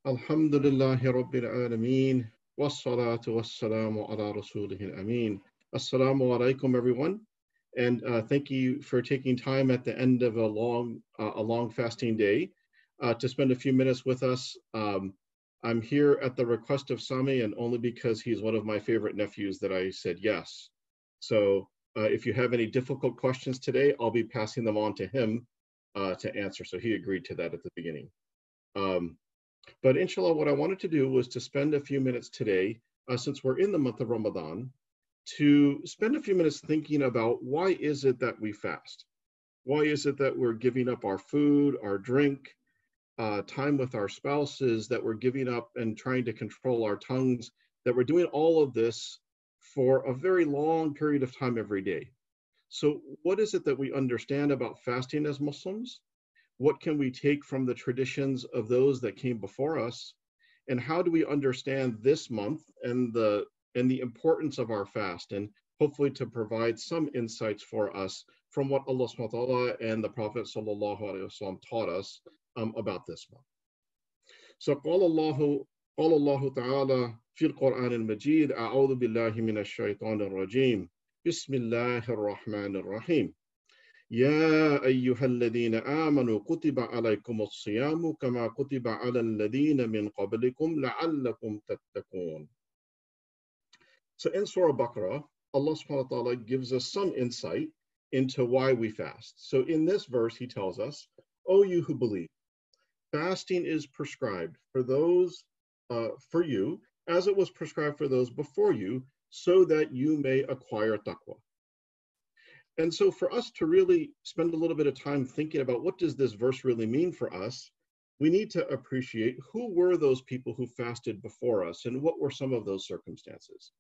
Alhamdulillahi Rabbil Alameen. Wassalatu wassalamu ala rasulihil ameen. Assalamu alaikum, everyone. And thank you for taking time at the end of a long fasting day to spend a few minutes with us. I'm here at the request of Sami, and only because he's one of my favorite nephews that I said yes. So if you have any difficult questions today, I'll be passing them on to him to answer. So he agreed to that at the beginning. But inshallah, what I wanted to do was to spend a few minutes today, since we're in the month of Ramadan, to spend a few minutes thinking about why is it that we fast? Why is it that we're giving up our food, our drink, time with our spouses, that we're giving up and trying to control our tongues, that we're doing all of this for a very long period of time every day? So what is it that we understand about fasting as Muslims? What can we take from the traditions of those that came before us? And how do we understand this month and the importance of our fast, and hopefully to provide some insights for us from what Allah subhanahu wa ta'ala and the Prophet sallallahu alaihi wasallam taught us about this month. So قال الله تعالى في القرآن المجيد أعوذ بالله من الشيطان الرجيم بسم الله الرحمن الرحيم يا أيها الذين آمنوا كتب عليكم الصيام كما كتب على الذين من قبلكم لعلكم تتقون. So in Surah Baqarah, Allah subhanahu wa ta'ala gives us some insight into why we fast. So in this verse, he tells us, O you who believe, fasting is prescribed for you, as it was prescribed for those before you, so that you may acquire taqwa. And so for us to really spend a little bit of time thinking about what does this verse really mean for us, we need to appreciate who were those people who fasted before us and what were some of those circumstances.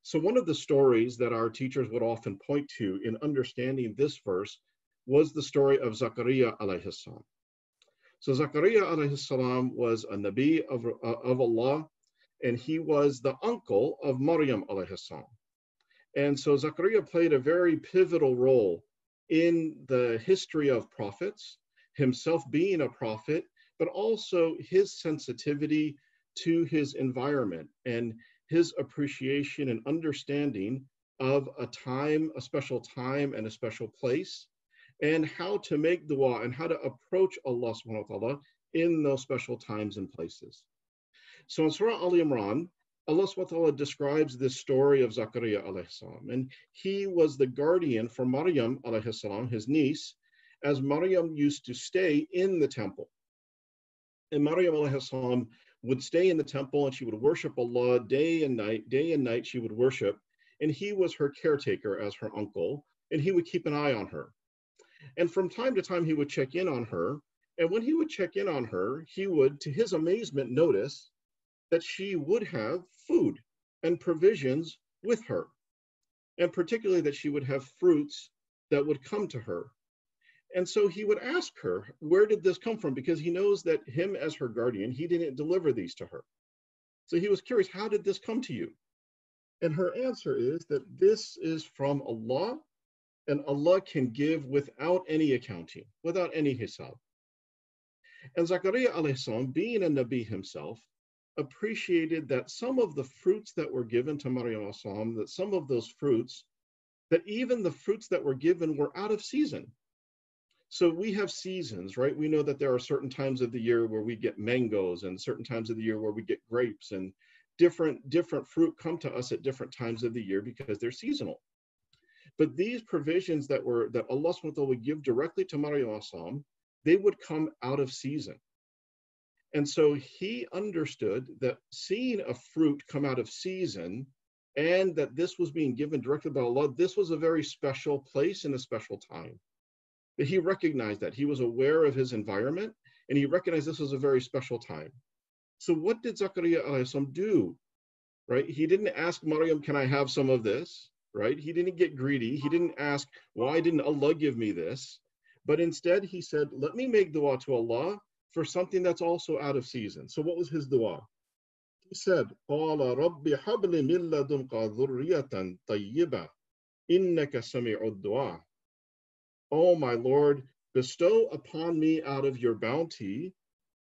So one of the stories that our teachers would often point to in understanding this verse was the story of Zakaria alayhi salam. So Zakaria alayhi salam was a Nabi of Allah, and he was the uncle of Maryam alayhi salam. And so Zakaria played a very pivotal role in the history of prophets, himself being a prophet, but also his sensitivity to his environment and his appreciation and understanding of a time, a special time and a special place, and how to make dua and how to approach Allah subhanahu wa ta'ala in those special times and places. So in Surah Al Imran, Allah subhanahu wa ta'ala describes this story of Zakaria alayhi salam, and he was the guardian for Maryam alayhi salam, his niece, as Maryam used to stay in the temple. And Maryam alayhi salam would stay in the temple and she would worship Allah day and night she would worship, and he was her caretaker as her uncle, and he would keep an eye on her. And from time to time he would check in on her, and when he would check in on her, he would, to his amazement, notice that she would have food and provisions with her, and particularly that she would have fruits that would come to her. And so he would ask her, where did this come from? Because he knows that him as her guardian, he didn't deliver these to her. So he was curious, how did this come to you? And her answer is that this is from Allah, and Allah can give without any accounting, without any hisab. And Zakaria alayhi salam, being a Nabi himself, appreciated that some of the fruits that were given to Maryam alayhi salam, that some of those fruits, that even the fruits that were given were out of season. So we have seasons, right? We know that there are certain times of the year where we get mangoes and certain times of the year where we get grapes, and different fruit come to us at different times of the year because they're seasonal. But these provisions that Allah subhanahu wa ta'ala would give directly to Maryam alayhi salam, they would come out of season. And so he understood that seeing a fruit come out of season and that this was being given directly by Allah, this was a very special place and a special time. But he recognized that. He was aware of his environment, and he recognized this was a very special time. So what did Zakaria alayhi salam do? Right? He didn't ask Maryam, can I have some of this? Right? He didn't get greedy. He didn't ask, why didn't Allah give me this? But instead he said, let me make dua to Allah for something that's also out of season. So what was his dua? He said, قَالَ رَبِّ حَبْلِ مِن لَّدُنْكَ ذُرِّيَّةً طَيِّبَةً إِنَّكَ سَمِيعُ الدُّعَاءِ. Oh my Lord, bestow upon me out of your bounty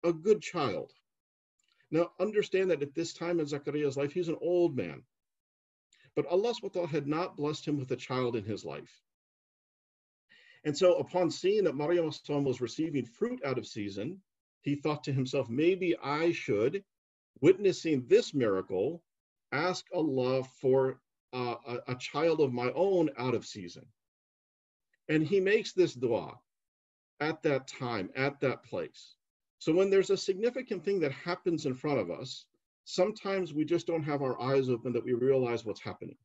a good child. Now, understand that at this time in Zakariya's life, he's an old man. But Allah subhanahu wa ta'ala had not blessed him with a child in his life. And so upon seeing that Maryam was receiving fruit out of season, he thought to himself, maybe I should, witnessing this miracle, ask Allah for a child of my own out of season. And he makes this dua at that time, at that place. So when there's a significant thing that happens in front of us, sometimes we just don't have our eyes open that we realize what's happening.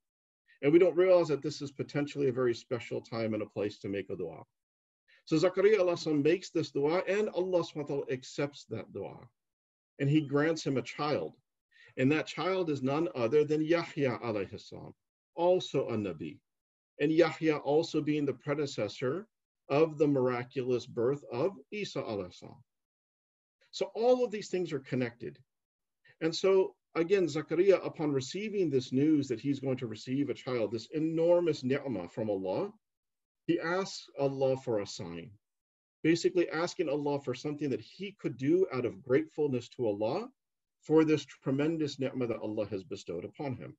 And we don't realize that this is potentially a very special time and a place to make a dua. So Zakaria alayhi makes this dua, and Allah subhanahu wa ta'ala accepts that dua. And he grants him a child. And that child is none other than Yahya alayhi salam, also a Nabi. And Yahya also being the predecessor of the miraculous birth of Isa alayhi salam. So all of these things are connected. And so again, Zakaria, upon receiving this news that he's going to receive a child, this enormous ni'mah from Allah, he asks Allah for a sign, basically asking Allah for something that he could do out of gratefulness to Allah for this tremendous ni'mah that Allah has bestowed upon him.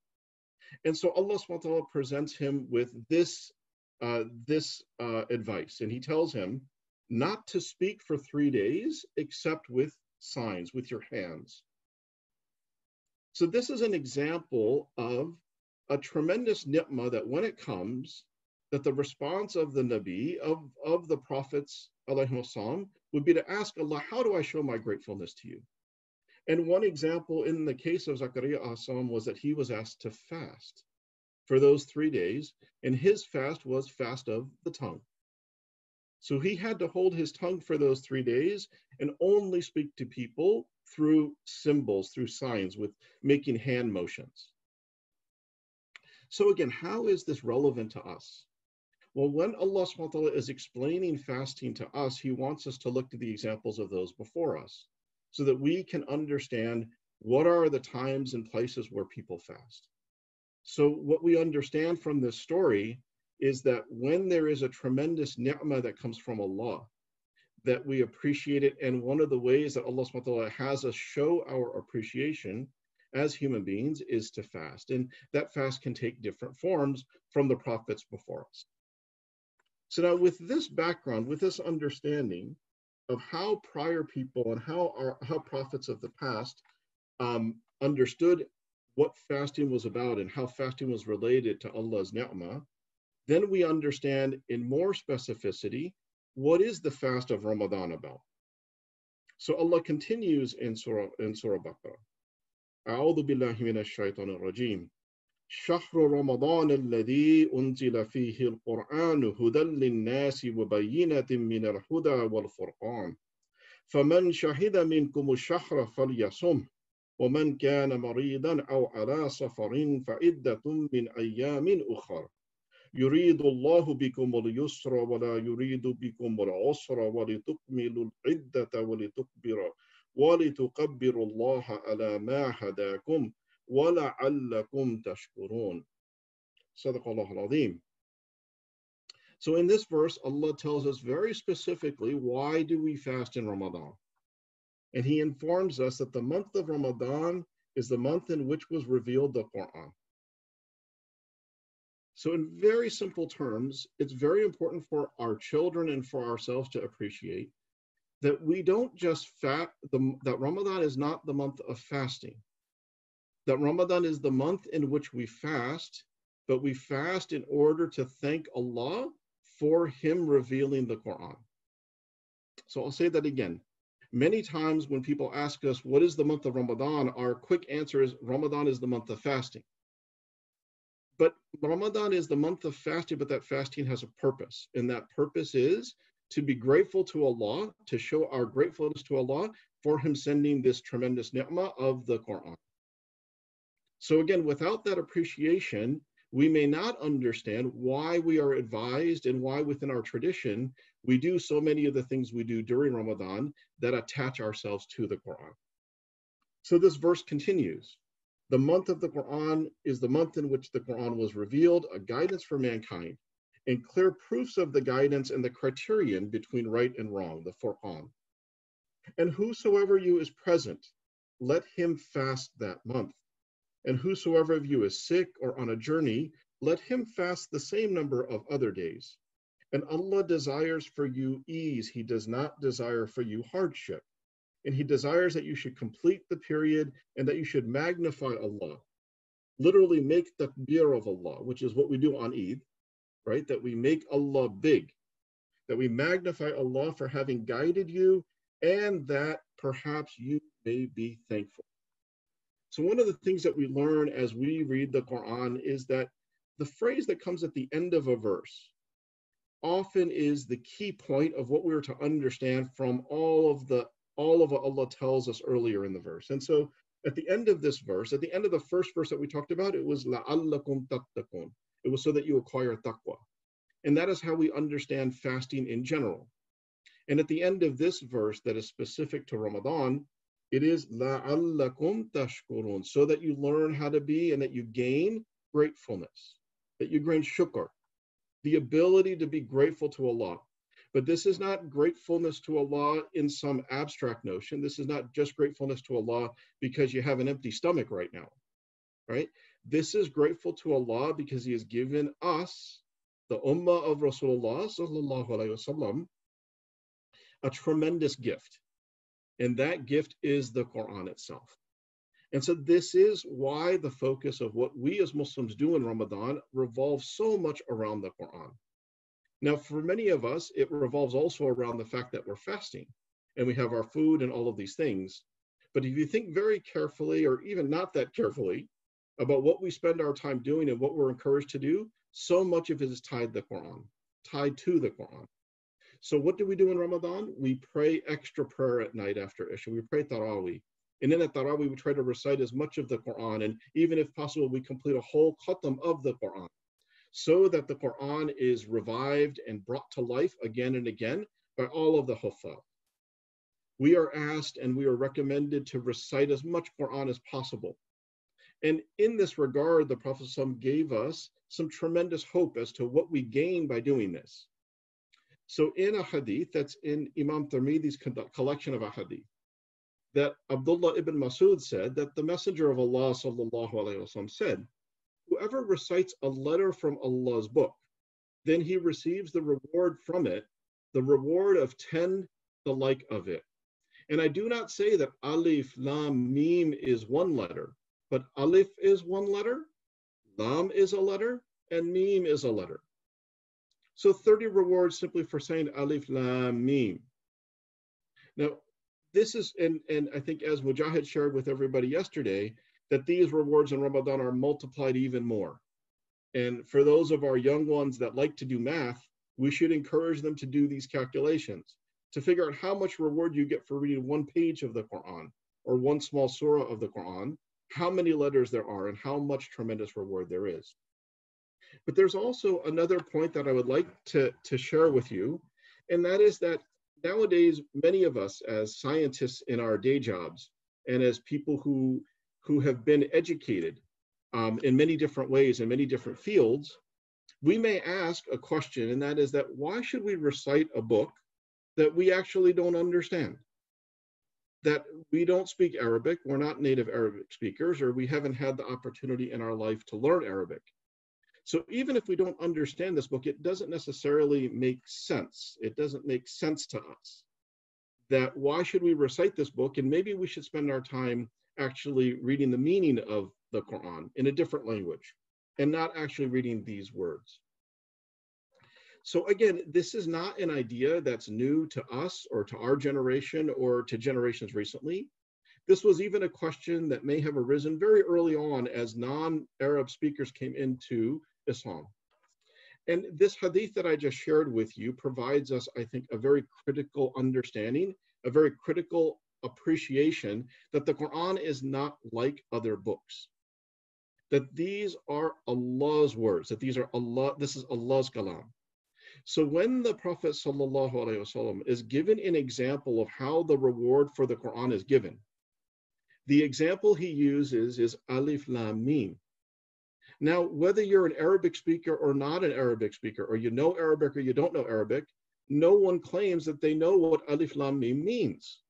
And so Allah subhanahu wa ta'ala presents him with this advice, and he tells him not to speak for 3 days except with signs, with your hands. So this is an example of a tremendous ni'mah that when it comes, that the response of the Nabi, of the prophets, alayhim salam, would be to ask Allah, how do I show my gratefulness to you? And one example in the case of Zakaria alayhi salam was that he was asked to fast for those 3 days, and his fast was fast of the tongue. So he had to hold his tongue for those 3 days and only speak to people through symbols, through signs, with making hand motions. So again, how is this relevant to us? Well, when Allah subhanahu wa ta'ala is explaining fasting to us, he wants us to look to the examples of those before us so that we can understand what are the times and places where people fast. So what we understand from this story is that when there is a tremendous ni'mah that comes from Allah, that we appreciate it. And one of the ways that Allah subhanahu wa ta'ala has us show our appreciation as human beings is to fast. And that fast can take different forms from the prophets before us. So now with this background, with this understanding of how prior people and how prophets of the past understood what fasting was about and how fasting was related to Allah's ni'mah, then we understand in more specificity what is the fast of Ramadan about. So Allah continues in Surah Baqarah. أعوذ بالله من الشيطان الرجيم. شهر رمضان الذي أنزل فيه القرآن هدى للناس وبينة من الهدى والفرقان فمن شهد منكم الشهر فليصمه ومن كان مريضا أو على سفر فعدة من أيام أخر يريد الله بكم اليسر ولا يريد بكم العسر ولتكملوا العدة ولتكبروا الله على ما هداكم وَلَعَلَّكُمْ تَشْكُرُونَ. Sadaqallahu al-Azim. So in this verse, Allah tells us very specifically why do we fast in Ramadan. And he informs us that the month of Ramadan is the month in which was revealed the Quran. So in very simple terms, it's very important for our children and for ourselves to appreciate that we don't just that Ramadan is not the month of fasting. That Ramadan is the month in which we fast, but we fast in order to thank Allah for him revealing the Quran. So I'll say that again. Many times when people ask us, what is the month of Ramadan? Our quick answer is Ramadan is the month of fasting. But Ramadan is the month of fasting, but that fasting has a purpose. And that purpose is to be grateful to Allah, to show our gratefulness to Allah for him sending this tremendous ni'mah of the Quran. So again, without that appreciation, we may not understand why we are advised and why within our tradition, we do so many of the things we do during Ramadan that attach ourselves to the Quran. So this verse continues. The month of the Quran is the month in which the Quran was revealed, a guidance for mankind, and clear proofs of the guidance and the criterion between right and wrong, the Furqan. And whosoever you is present, let him fast that month. And whosoever of you is sick or on a journey, let him fast the same number of other days. And Allah desires for you ease. He does not desire for you hardship. And He desires that you should complete the period and that you should magnify Allah. Literally make takbir of Allah, which is what we do on Eid, right? That we make Allah big, that we magnify Allah for having guided you, and that perhaps you may be thankful. So one of the things that we learn as we read the Quran is that the phrase that comes at the end of a verse often is the key point of what we are to understand from all of what Allah tells us earlier in the verse. And so at the end of this verse, at the end of the first verse that we talked about, it was لَعَلَّكُمْ تَتَّقُونَ. It was so that you acquire taqwa. And that is how we understand fasting in general. And at the end of this verse that is specific to Ramadan, it is لَعَلَّكُمْ تَشْكُرُونَ, so that you learn how to be and that you gain gratefulness, that you gain shukr, the ability to be grateful to Allah. But this is not gratefulness to Allah in some abstract notion. This is not just gratefulness to Allah because you have an empty stomach right now, right? This is grateful to Allah because He has given us, the ummah of Rasulullah sallallahu alaihi wasallam, a tremendous gift. And that gift is the Quran itself. And so this is why the focus of what we as Muslims do in Ramadan revolves so much around the Quran. Now, for many of us, it revolves also around the fact that we're fasting and we have our food and all of these things. But if you think very carefully, or even not that carefully, about what we spend our time doing and what we're encouraged to do, so much of it is tied to the Quran. So what do we do in Ramadan? We pray extra prayer at night after Isha. We pray Taraweeh. And in that Taraweeh, we try to recite as much of the Quran. And even if possible, we complete a whole khatam of the Quran, so that the Quran is revived and brought to life again and again by all of the huffaz. We are asked and we are recommended to recite as much Quran as possible. And in this regard, the Prophet ﷺ gave us some tremendous hope as to what we gain by doing this. So in a hadith that's in Imam Tirmidhi's collection of a hadith, that Abdullah ibn Masud said that the Messenger of Allah sallallahu alaihi wasallam said, whoever recites a letter from Allah's book, then he receives the reward from it, the reward of 10 the like of it. And I do not say that alif, lam, mim is one letter, but alif is one letter, lam is a letter, and mim is a letter. So 30 rewards simply for saying alif, lam, mim. Now, this is, and I think as Mujahid shared with everybody yesterday, that these rewards in Ramadan are multiplied even more. And for those of our young ones that like to do math, we should encourage them to do these calculations to figure out how much reward you get for reading one page of the Quran or one small surah of the Quran, how many letters there are, and how much tremendous reward there is. But there's also another point that I would like to share with you, and that is that nowadays, many of us as scientists in our day jobs and as people who have been educated in many different ways in many different fields, we may ask a question, and that is that why should we recite a book that we actually don't understand? That we don't speak Arabic, we're not native Arabic speakers, or we haven't had the opportunity in our life to learn Arabic. So even if we don't understand this book, it doesn't necessarily make sense. It doesn't make sense to us. That why should we recite this book? And maybe we should spend our time actually reading the meaning of the Quran in a different language and not actually reading these words. So again, this is not an idea that's new to us or to our generation or to generations recently. This was even a question that may have arisen very early on as non-Arab speakers came into Islam. And this hadith that I just shared with you provides us, I think, a very critical understanding, a very critical appreciation that the Quran is not like other books. That these are Allah's words, that this is Allah's kalam. So when the Prophet ﷺ is given an example of how the reward for the Quran is given, the example he uses is alif lam mim. Now, whether you're an Arabic speaker or not an Arabic speaker, or you know Arabic or you don't know Arabic, no one claims that they know what alif lam mim means.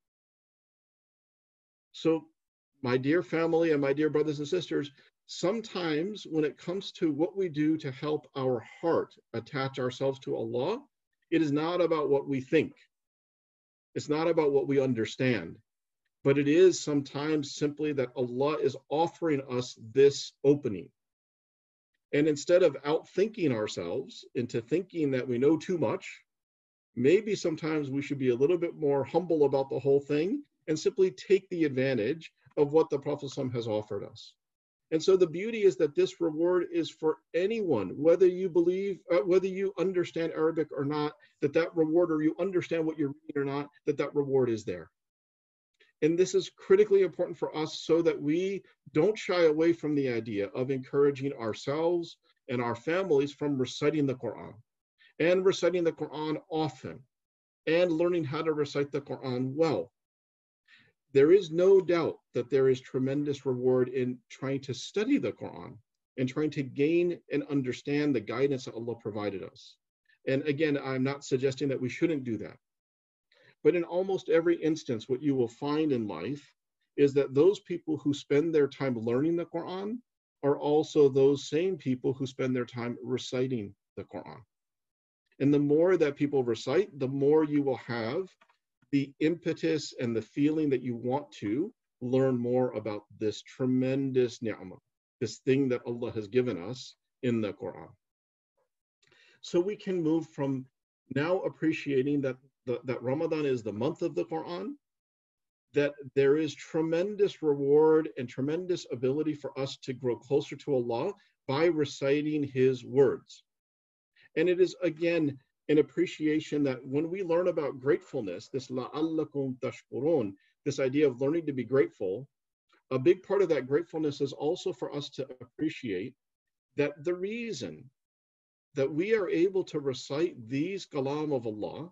So my dear family and my dear brothers and sisters, sometimes when it comes to what we do to help our heart attach ourselves to Allah, it is not about what we think. It's not about what we understand, but it is sometimes simply that Allah is offering us this opening. And instead of outthinking ourselves into thinking that we know too much, maybe sometimes we should be a little bit more humble about the whole thing and simply take the advantage of what the Prophet ﷺ has offered us. And so the beauty is that this reward is for anyone, whether you believe, whether you understand Arabic or not, that reward, or you understand what you're reading or not, that reward is there. And this is critically important for us so that we don't shy away from the idea of encouraging ourselves and our families from reciting the Quran, and reciting the Quran often, and learning how to recite the Quran well. There is no doubt that there is tremendous reward in trying to study the Quran and trying to gain and understand the guidance that Allah provided us. And again, I'm not suggesting that we shouldn't do that. But in almost every instance, what you will find in life is that those people who spend their time learning the Quran are also those same people who spend their time reciting the Quran. And the more that people recite, the more you will have the impetus and the feeling that you want to learn more about this tremendous ni'mah, this thing that Allah has given us in the Quran. So we can move from now appreciating that Ramadan is the month of the Quran, that there is tremendous reward and tremendous ability for us to grow closer to Allah by reciting His words. And it is, again, an appreciation that when we learn about gratefulness, this la'allakum tashkurun, this idea of learning to be grateful, a big part of that gratefulness is also for us to appreciate that the reason that we are able to recite these kalam of Allah,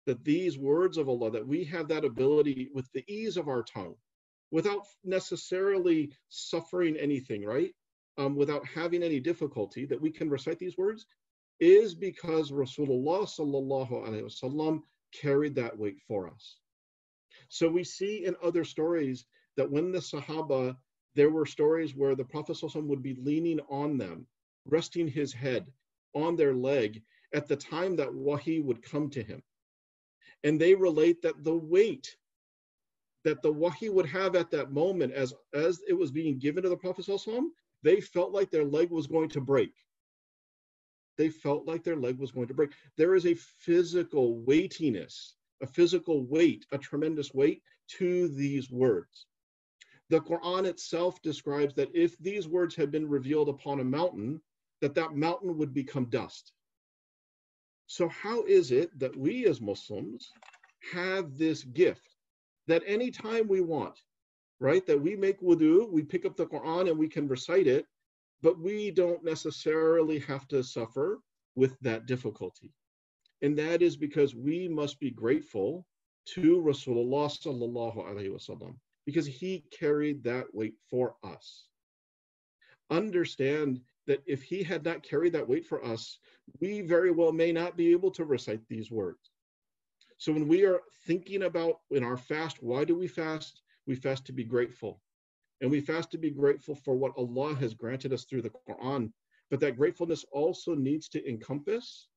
that these words of Allah, that we have that ability with the ease of our tongue, without necessarily suffering anything, right? Without having any difficulty, that we can recite these words, is because Rasulullah sallallahu alaihi wasallam carried that weight for us. So we see in other stories that when the Sahaba, there were stories where the Prophet sallallahu alaihi wasallam would be leaning on them, resting his head on their leg at the time that wahi would come to him. And they relate that the weight that the wahi would have at that moment as it was being given to the Prophet sallallahu alaihi wasallam, they felt like their leg was going to break. They felt like their leg was going to break. There is a physical weightiness, a physical weight, a tremendous weight to these words. The Quran itself describes that if these words had been revealed upon a mountain, that mountain would become dust. So how is it that we as Muslims have this gift that anytime we want, right, that we make wudu, we pick up the Quran and we can recite it, but we don't necessarily have to suffer with that difficulty. And that is because we must be grateful to Rasulullah sallallahu alaihi wasallam, because he carried that weight for us. Understand that if he had not carried that weight for us, we very well may not be able to recite these words. So when we are thinking about in our fast, why do we fast? We fast to be grateful. And we fast to be grateful for what Allah has granted us through the Quran. But that gratefulness also needs to encompass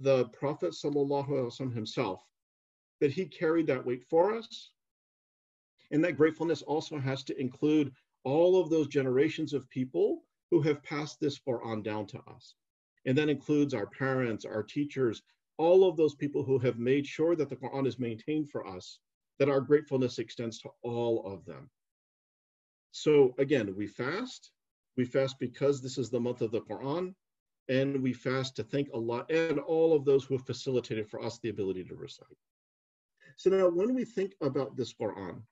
the Prophet sallallahu alaihi wasallam himself, that he carried that weight for us. And that gratefulness also has to include all of those generations of people who have passed this Quran down to us. And that includes our parents, our teachers, all of those people who have made sure that the Quran is maintained for us, that our gratefulness extends to all of them. So again, we fast because this is the month of the Quran, and we fast to thank Allah and all of those who have facilitated for us the ability to recite. So now when we think about this Quran,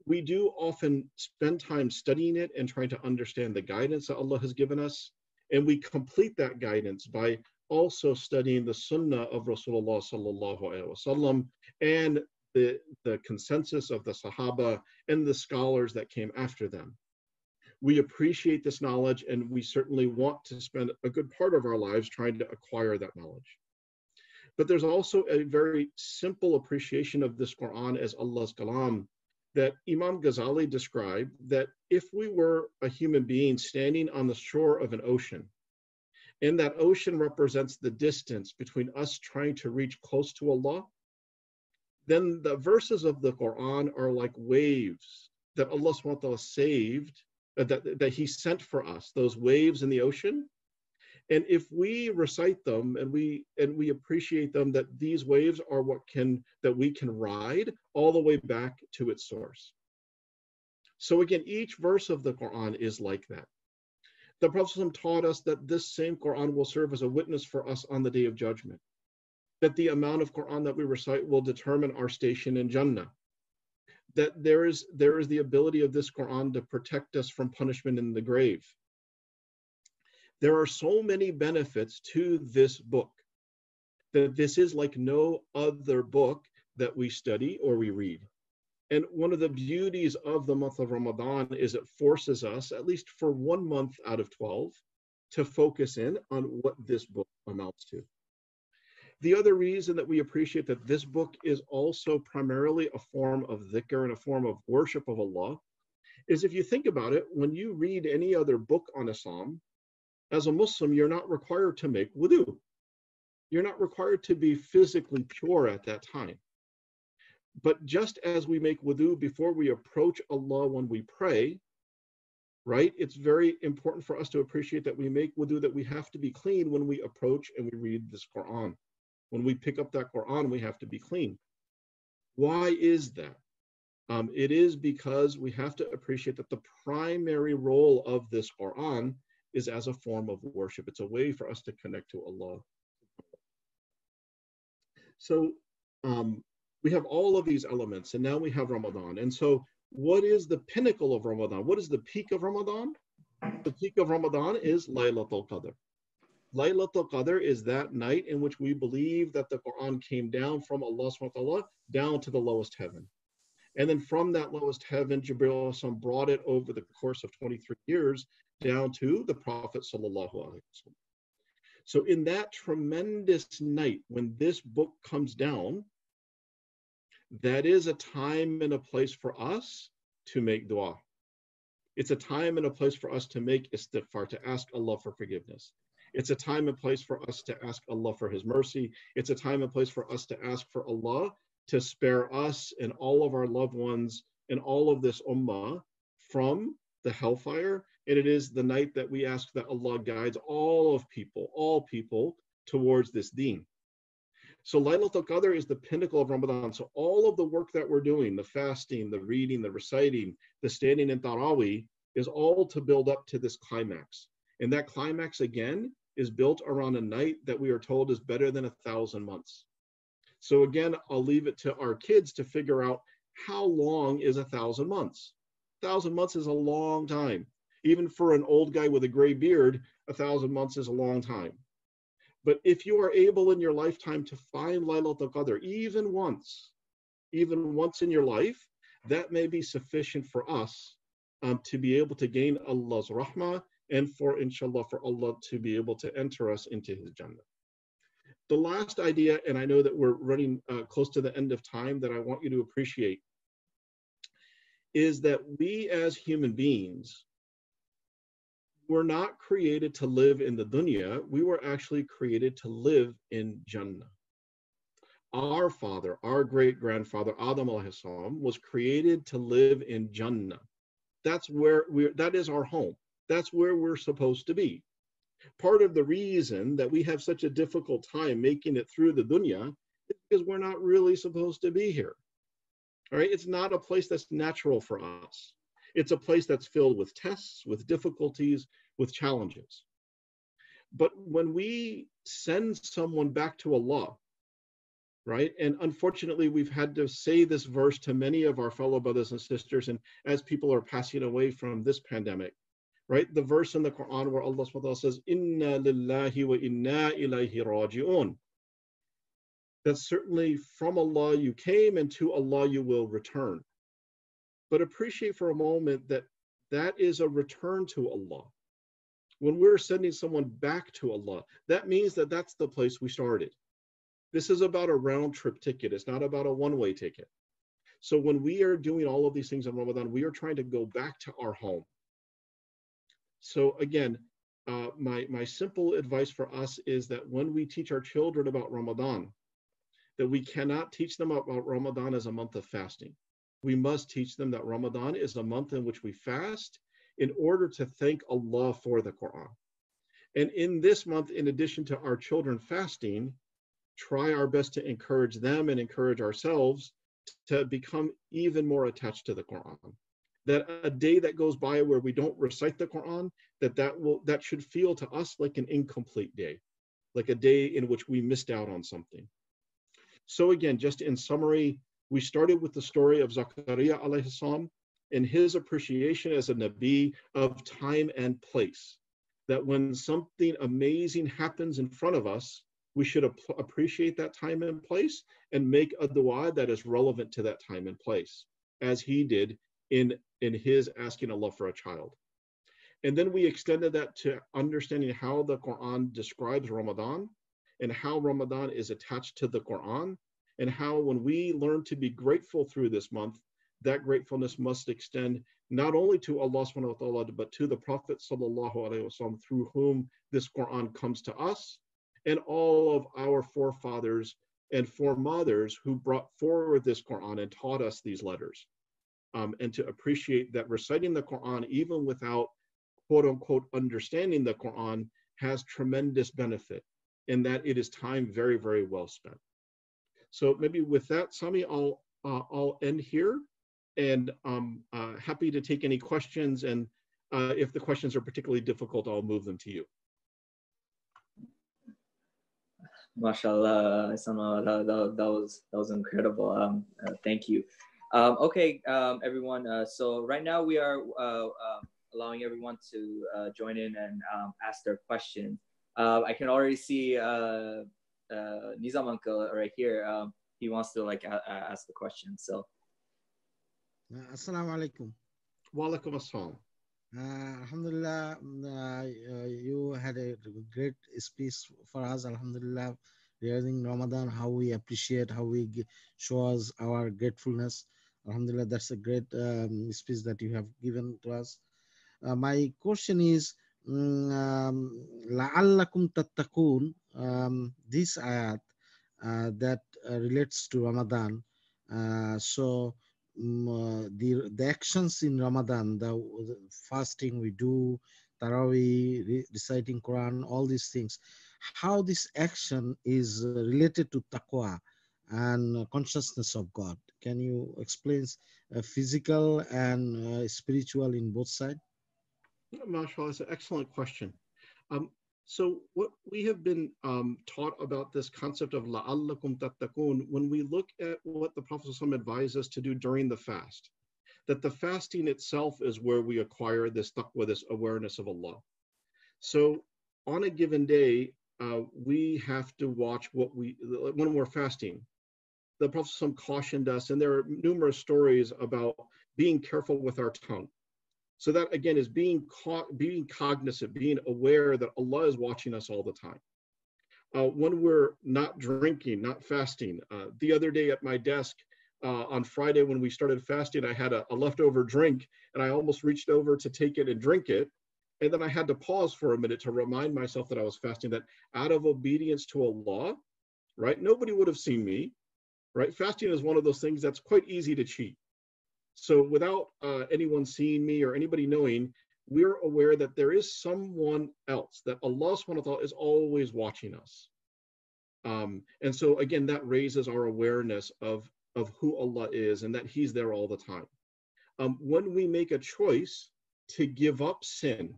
we do often spend time studying it and trying to understand the guidance that Allah has given us, and we complete that guidance by also studying the Sunnah of Rasulullah sallallahu alaihi wasallam and the consensus of the Sahaba and the scholars that came after them. We appreciate this knowledge, and we certainly want to spend a good part of our lives trying to acquire that knowledge. But there's also a very simple appreciation of this Quran as Allah's kalam, that Imam Ghazali described that if we were a human being standing on the shore of an ocean, and that ocean represents the distance between us trying to reach close to Allah, then the verses of the Quran are like waves that Allah subhanahu wa ta'ala saved, that He sent for us, those waves in the ocean. And if we recite them and we appreciate them, that these waves are that we can ride all the way back to its source. So again, each verse of the Quran is like that. The Prophet taught us that this same Quran will serve as a witness for us on the Day of Judgment, that the amount of Quran that we recite will determine our station in Jannah, that there is the ability of this Quran to protect us from punishment in the grave. There are so many benefits to this book that this is like no other book that we study or we read. And one of the beauties of the month of Ramadan is it forces us, at least for 1 month out of 12, to focus in on what this book amounts to. The other reason that we appreciate that this book is also primarily a form of dhikr and a form of worship of Allah is, if you think about it, when you read any other book on Islam, as a Muslim, you're not required to make wudu. You're not required to be physically pure at that time. But just as we make wudu before we approach Allah when we pray, right? It's very important for us to appreciate that we make wudu, that we have to be clean when we approach and we read this Quran. When we pick up that Quran, we have to be clean. Why is that? It is because we have to appreciate that the primary role of this Quran is as a form of worship. It's a way for us to connect to Allah. So we have all of these elements, and now we have Ramadan. And so what is the pinnacle of Ramadan? What is the peak of Ramadan? The peak of Ramadan is Laylatul Qadr. Laylatul Qadr is that night in which we believe that the Quran came down from Allah subhanahu wa ta'ala down to the lowest heaven. And then from that lowest heaven, Jibreel brought it over the course of 23 years down to the Prophet sallallahu alaihi wasallam. So in that tremendous night, when this book comes down, that is a time and a place for us to make dua. It's a time and a place for us to make istighfar, to ask Allah for forgiveness. It's a time and place for us to ask Allah for His mercy. It's a time and place for us to ask for Allah to spare us and all of our loved ones and all of this ummah from the hellfire. And it is the night that we ask that Allah guides all people towards this deen. So Laylatul Qadr is the pinnacle of Ramadan. So all of the work that we're doing, the fasting, the reading, the reciting, the standing in Taraweeh, is all to build up to this climax. And that climax, again, is built around a night that we are told is better than 1,000 months. So again, I'll leave it to our kids to figure out how long is 1,000 months. 1,000 months is a long time. Even for an old guy with a gray beard, 1,000 months is a long time. But if you are able in your lifetime to find Laylatul Qadr, even once in your life, that may be sufficient for us to be able to gain Allah's rahmah and for, inshallah, for Allah to be able to enter us into His Jannah. The last idea, and I know that we're running close to the end of time, that I want you to appreciate, is that we as human beings were not created to live in the dunya. We were actually created to live in Jannah. Our father, our great-grandfather, Adam alayhi salam, was created to live in Jannah. That is our home. That's where we're supposed to be. Part of the reason that we have such a difficult time making it through the dunya is because we're not really supposed to be here. All right? It's not a place that's natural for us. It's a place that's filled with tests, with difficulties, with challenges. But when we send someone back to Allah, right? And unfortunately, we've had to say this verse to many of our fellow brothers and sisters, and as people are passing away from this pandemic, right? The verse in the Quran where Allah subhanahu wa ta'ala says, "Inna lillahi wa inna ilayhi raji'un." That certainly from Allah you came and to Allah you will return. But appreciate for a moment that that is a return to Allah. When we're sending someone back to Allah, that means that that's the place we started. This is about a round trip ticket. It's not about a one-way ticket. So when we are doing all of these things in Ramadan, we are trying to go back to our home. So again, my simple advice for us is that when we teach our children about Ramadan, that we cannot teach them about Ramadan as a month of fasting. We must teach them that Ramadan is a month in which we fast in order to thank Allah for the Quran. And in this month, in addition to our children fasting, try our best to encourage them and encourage ourselves to become even more attached to the Quran. That a day that goes by where we don't recite the Quran, that should feel to us like an incomplete day, like a day in which we missed out on something. So again, just in summary, we started with the story of Zakaria alayhi salam and his appreciation as a Nabi of time and place. That when something amazing happens in front of us, we should appreciate that time and place and make a dua that is relevant to that time and place, as he did in his asking Allah for a child. And then we extended that to understanding how the Quran describes Ramadan and how Ramadan is attached to the Quran, and how when we learn to be grateful through this month, that gratefulness must extend not only to Allah subhanahu wa ta'ala, but to the Prophet sallallahu alaihi wasallam, through whom this Quran comes to us, and all of our forefathers and foremothers who brought forward this Quran and taught us these letters. And to appreciate that reciting the Quran, even without quote unquote understanding the Quran, has tremendous benefit, and that it is time very, very well spent. So maybe with that, Sami, I'll end here, and I'm happy to take any questions. And if the questions are particularly difficult, I'll move them to you. MashaAllah, that was incredible. Thank you. Okay, everyone. So right now we are allowing everyone to join in and ask their questions. I can already see Nizam uncle right here. He wants to ask the question. So, Assalamu alaikum. Wa alaikum assalam. Alhamdulillah, you had a great speech for us. Alhamdulillah, regarding Ramadan, how we appreciate, how we show us our gratefulness. Alhamdulillah, that's a great speech that you have given to us. My question is, la'allakum tattaqun, this ayat that relates to Ramadan. So the actions in Ramadan, the fasting we do, Taraweeh, reciting Quran, all these things, how this action is related to taqwa and consciousness of God. Can you explain physical and spiritual in both sides? MashaAllah, it's an excellent question. So what we have been taught about this concept of la'allakum tattaqun, when we look at what the Prophet ﷺ advised us to do during the fast, that the fasting itself is where we acquire this taqwa, this awareness of Allah. So on a given day, we have to watch when we're fasting. The Prophet ﷺ cautioned us, and there are numerous stories about being careful with our tongue. So that, again, is being cognizant, being aware that Allah is watching us all the time. When we're not drinking, not fasting. The other day at my desk on Friday when we started fasting, I had a leftover drink, and I almost reached over to take it and drink it. And then I had to pause for a minute to remind myself that I was fasting, that out of obedience to Allah, right? Nobody would have seen me, right? Fasting is one of those things that's quite easy to cheat. So without anyone seeing me or anybody knowing, we're aware that there is someone else, that Allah subhanahu wa ta'ala is always watching us. And so again, that raises our awareness of who Allah is and that He's there all the time. When we make a choice to give up sin,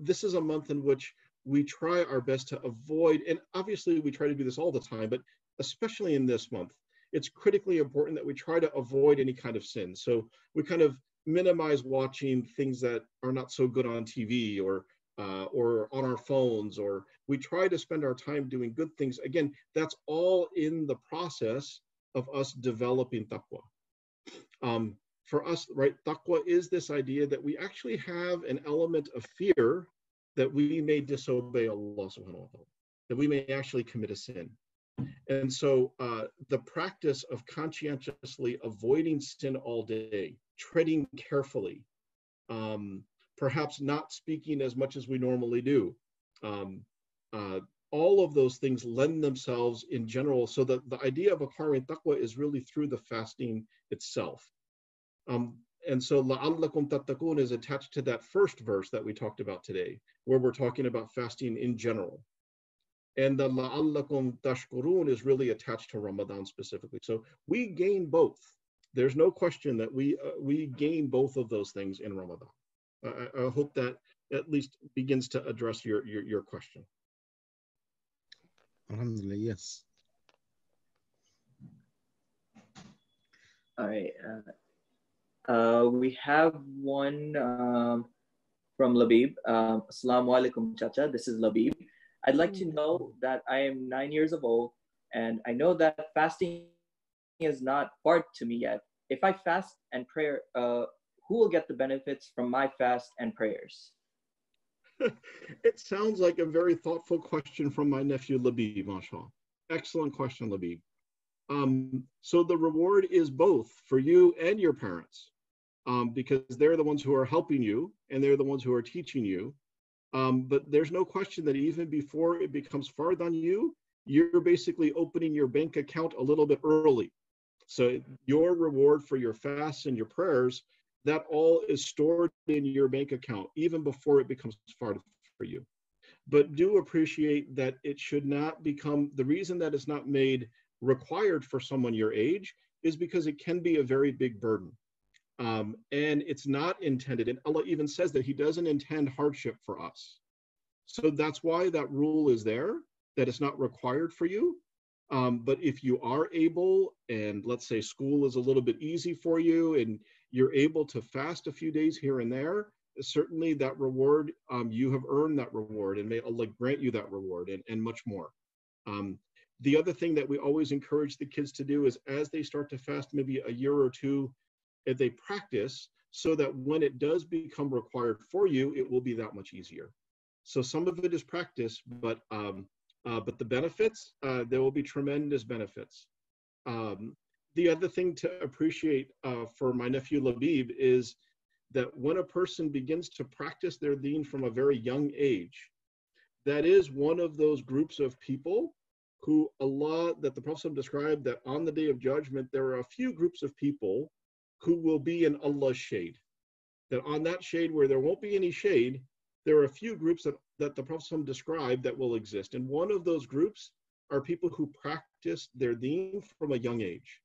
this is a month in which we try our best to avoid, and obviously we try to do this all the time, but especially in this month, it's critically important that we try to avoid any kind of sin. So we kind of minimize watching things that are not so good on TV or on our phones, or we try to spend our time doing good things. Again, that's all in the process of us developing taqwa. For us, right, taqwa is this idea that we actually have an element of fear that we may disobey Allah subhanahu wa ta'ala, that we may actually commit a sin. And so the practice of conscientiously avoiding sin all day, treading carefully, perhaps not speaking as much as we normally do, um, all of those things lend themselves in general. So that the idea of acquiring taqwa is really through the fasting itself. And so la'allakum tattaqun is attached to that first verse that we talked about today, where we're talking about fasting in general. And the la'allakum tashkurun is really attached to Ramadan specifically. So we gain both. There's no question that we gain both of those things in Ramadan. I hope that at least begins to address your question. Alhamdulillah, yes. All right. We have one from Labib. Assalamu alaikum, Chacha. This is Labib. I'd like to know that I am 9 years old, and I know that fasting is not hard to me yet. If I fast and pray, who will get the benefits from my fast and prayers? It sounds like a very thoughtful question from my nephew Labib, mashallah. Excellent question, Labib. So the reward is both for you and your parents, because they're the ones who are helping you and they're the ones who are teaching you. But there's no question that even before it becomes fard on you, you're basically opening your bank account a little bit early. So your reward for your fasts and your prayers, that all is stored in your bank account, even before it becomes fard for you. But do appreciate that it should not become, the reason that it's not made required for someone your age is because it can be a very big burden. And it's not intended, and Allah even says that He doesn't intend hardship for us. So that's why that rule is there, that it's not required for you. But if you are able, and let's say school is a little bit easy for you, and you're able to fast a few days here and there, certainly that reward, you have earned that reward, and may Allah grant you that reward, and much more. The other thing that we always encourage the kids to do is, as they start to fast maybe a year or two, if they practice, so that when it does become required for you, it will be that much easier. So some of it is practice, but the benefits, there will be tremendous benefits. The other thing to appreciate for my nephew Labib is that when a person begins to practice their deen from a very young age, that is one of those groups of people who Allah, that the Prophet described, that on the day of judgment, there are a few groups of people who will be in Allah's shade. That on that shade where there won't be any shade, there are a few groups that the Prophet described that will exist. And one of those groups are people who practice their deen from a young age.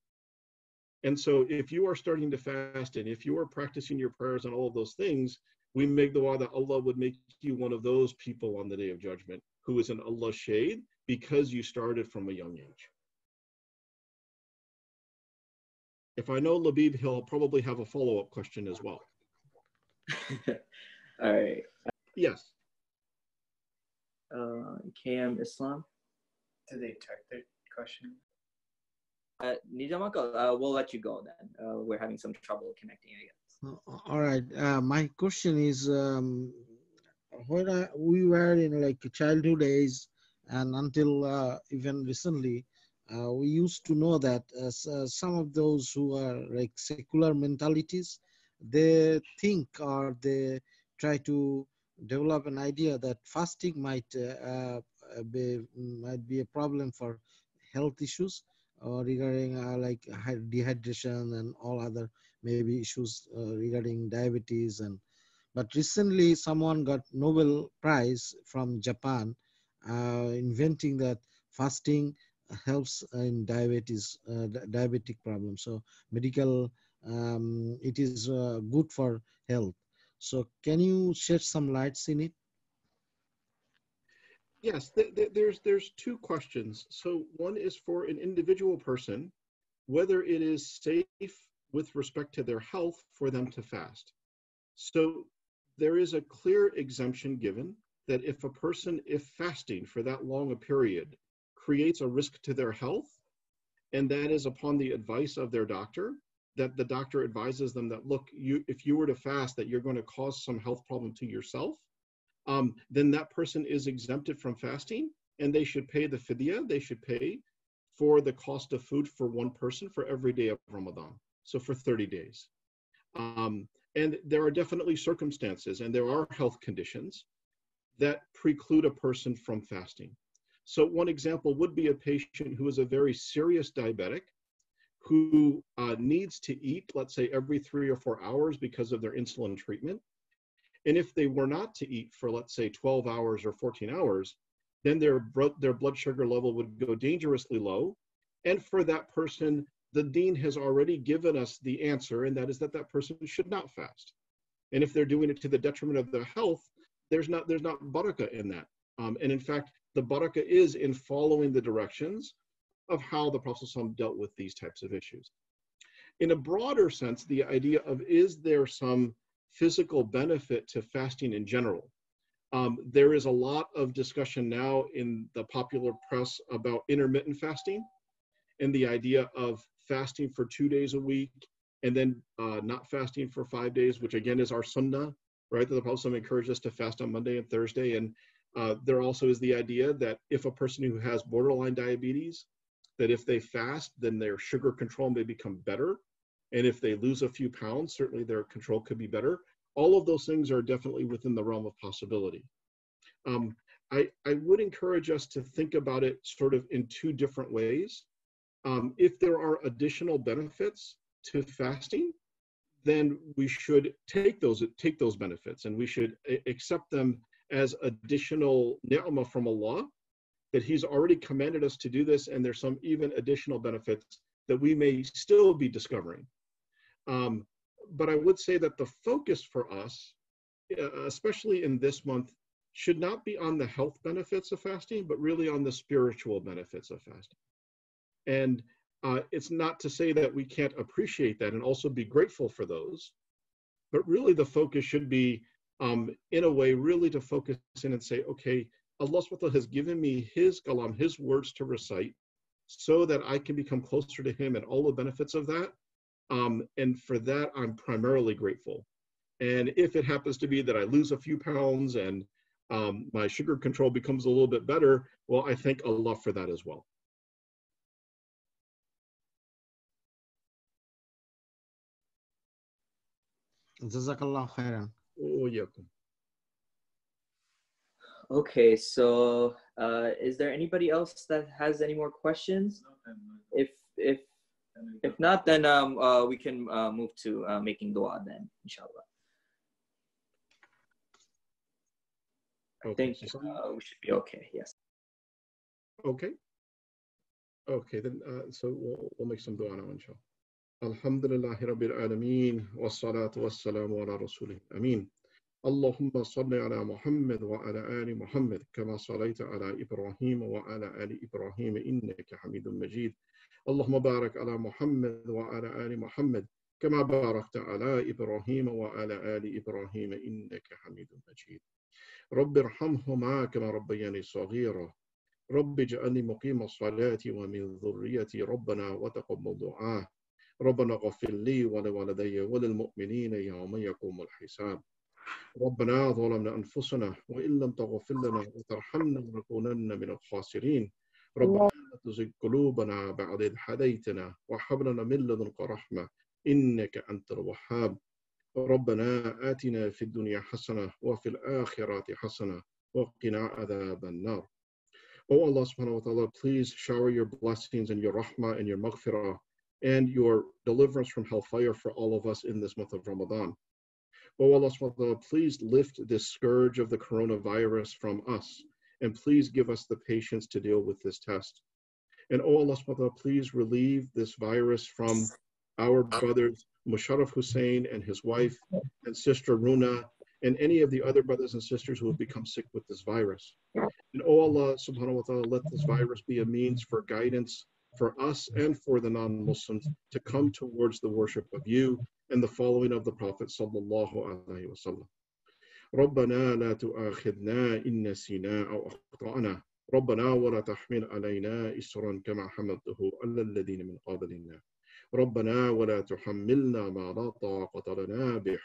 And so if you are starting to fast, and if you are practicing your prayers and all of those things, we make dua that Allah would make you one of those people on the day of judgment who is in Allah's shade because you started from a young age. If I know Labib, he'll probably have a follow-up question as well. All right. Yes. KM Islam. Did they check the question? Nijam uncle, we'll let you go then. We're having some trouble connecting, I guess. All right. My question is, when we were in like childhood age and until even recently, we used to know that some of those who are like secular mentalities, they think or they try to develop an idea that fasting might be a problem for health issues regarding like dehydration and all other maybe issues regarding diabetes. But recently someone got Nobel Prize from Japan inventing that fasting helps in diabetic problems. So medical, it is good for health. So can you shed some lights in it? Yes, there's two questions. So one is for an individual person, whether it is safe with respect to their health for them to fast. So there is a clear exemption given that if a person, if fasting for that long a period creates a risk to their health, and that is upon the advice of their doctor, that the doctor advises them that, look, if you were to fast, that you're going to cause some health problem to yourself, then that person is exempted from fasting, and they should pay the fidya, they should pay for the cost of food for one person for every day of Ramadan. So for 30 days. And there are definitely circumstances and there are health conditions that preclude a person from fasting. So one example would be a patient who is a very serious diabetic who needs to eat, let's say, every 3 or 4 hours because of their insulin treatment. And if they were not to eat for, let's say, 12 hours or 14 hours, then their blood sugar level would go dangerously low. And for that person, the deen has already given us the answer, and that is that that person should not fast. And if they're doing it to the detriment of their health, there's not barakah in that. And in fact, the barakah is in following the directions of how the Prophet ﷺ dealt with these types of issues. In a broader sense, the idea of is there some physical benefit to fasting in general? There is a lot of discussion now in the popular press about intermittent fasting and the idea of fasting for 2 days a week and then not fasting for 5 days, which again is our sunnah, right? That the Prophet ﷺ encouraged us to fast on Monday and Thursday. And there also is the idea that if a person who has borderline diabetes, that if they fast, then their sugar control may become better. And if they lose a few pounds, certainly their control could be better. All of those things are definitely within the realm of possibility. I would encourage us to think about it sort of in two different ways. If there are additional benefits to fasting, then we should take those benefits and we should accept them as additional ni'mah from Allah, that He's already commanded us to do this, and there's some even additional benefits that we may still be discovering. But I would say that the focus for us, especially in this month, should not be on the health benefits of fasting, but really on the spiritual benefits of fasting. And it's not to say that we can't appreciate that and also be grateful for those, but really the focus should be, in a way, really to focus in and say, okay, Allah subhanahu wa ta'ala has given me His kalam, His words to recite, so that I can become closer to Him and all the benefits of that. And for that, I'm primarily grateful. And if it happens to be that I lose a few pounds and my sugar control becomes a little bit better, well, I thank Allah for that as well. Jazakallah khairan. Okay, so is there anybody else that has any more questions? If not, then we can move to making dua then, inshallah. I think we should be okay, yes. Okay, then so we'll make some dua now, inshallah. Alhamdulillahi Rabbil Alameen, wassalatu wassalamu ala rasulih ameen. Allahumma salli ala Muhammad wa ala ali Muhammad, kama sallaita ala Ibrahim wa ala ali Ibrahim, innaka Hamidun Majid. Allahumma barak ala Muhammad wa ala ali Muhammad, kama barakta ala Ibrahim wa ala ali Ibrahim, innaka Hamidun Majid. Rabbi irhamhuma kama rabbayani saghira. رب اجعلني مقيم الصلاة ومن ذريتي ربنا وتقبل دعاء ربنا اغفر لي ولوالدي وللمؤمنين يوم يقوم الحساب ربنا ظلمنا أنفسنا وإن لم تغفر لنا وترحمنا لنكونن من الخاسرين ربنا لا تزغ قلوبنا بعد إذ هديتنا وهب لنا من لدنك رحمة إنك أنت الوهاب ربنا آتنا في الدنيا حسنة وفي الآخرة حسنة وقنا عذاب النار. O Allah subhanahu wa ta'ala, please shower your blessings and your rahmah and your maghfirah and your deliverance from hellfire for all of us in this month of Ramadan. O Allah subhanahu wa ta'ala, please lift this scourge of the coronavirus from us and please give us the patience to deal with this test. And O Allah subhanahu wa ta'ala, please relieve this virus from our brothers Musharraf Hussain and his wife and sister Runa and any of the other brothers and sisters who have become sick with this virus. And O Allah subhanahu wa ta'ala, let this virus be a means for guidance for us and for the non-Muslims to come towards the worship of you and the following of the Prophet sallallahu alaihi wasallam. ربنا لا تؤاخذنا إن نسينا أو أخطأنا ربنا ولا تحمل علينا إصرا كما حملته على الذين من قبلنا ربنا ولا تحملنا ما لا طاقة لنا به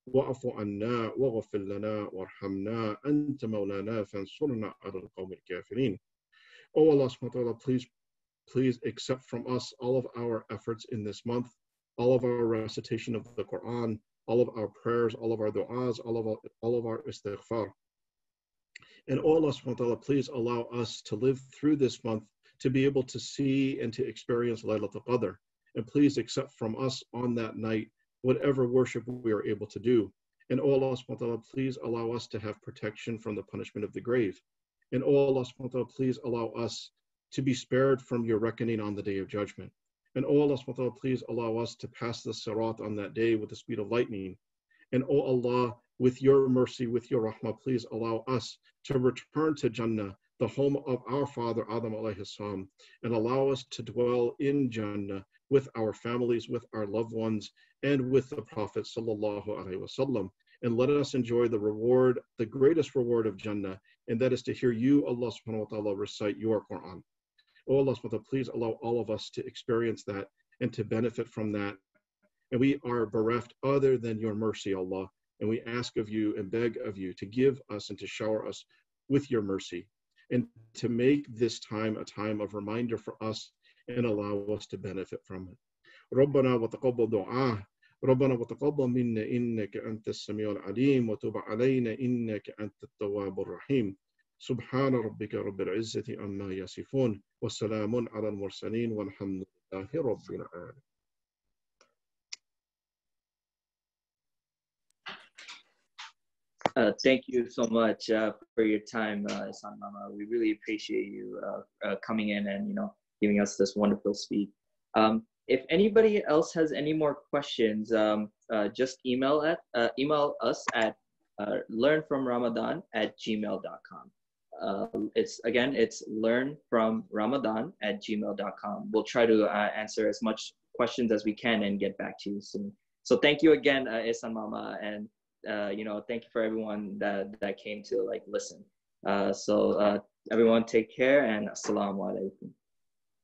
واعف عنا واغفر لنا وارحمنا أنت مولانا فانصرنا على القوم الكافرين. O Allah subhanahu wa ta'ala, please please accept from us all of our efforts in this month, all of our recitation of the Quran, all of our prayers, all of our du'as, all of our istighfar. And oh Allah subhanahu wa ta'ala, please allow us to live through this month to be able to see and to experience Laylatul Qadr. And please accept from us on that night whatever worship we are able to do. And oh Allah subhanahu wa ta'ala, please allow us to have protection from the punishment of the grave. And oh Allah subhanahu wa ta'ala, please allow us to be spared from your reckoning on the day of judgment. And oh Allah subhanahu wa ta'ala, please allow us to pass the sirat on that day with the speed of lightning. And oh Allah, with your mercy, with your rahmah, please allow us to return to Jannah, the home of our father Adam alayhi salam, and allow us to dwell in Jannah with our families, with our loved ones, and with the Prophet sallallahu alaihi wasallam. And let us enjoy the reward, the greatest reward of Jannah, and that is to hear you, Allah subhanahu wa ta'ala, recite your Quran. Oh Allah subhanahu wa ta'ala, please allow all of us to experience that and to benefit from that. And we are bereft other than your mercy, Allah. And we ask of you and beg of you to give us and to shower us with your mercy, and to make this time a time of reminder for us and allow us to benefit from it. ربنا وتقبل دعاء ربنا وتقبل منا إنك أنت السميع العليم وتب علينا إنك أنت التواب الرحيم سبحان ربك رب العزة عما يصفون والسلام على المرسلين والحمد لله رب العالمين. Thank you so much for your time, Ahsan Mama. We really appreciate you coming in and giving us this wonderful speech. If anybody else has any more questions, just email us at learnfromramadan@gmail.com. It's learnfromramadan@gmail.com. We'll try to answer as much questions as we can and get back to you soon. So thank you again, Ahsan Mama, and thank you for everyone that came to listen. So everyone take care and assalamu alaikum.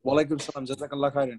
Wa alaikum salam. Jazakallah khairan.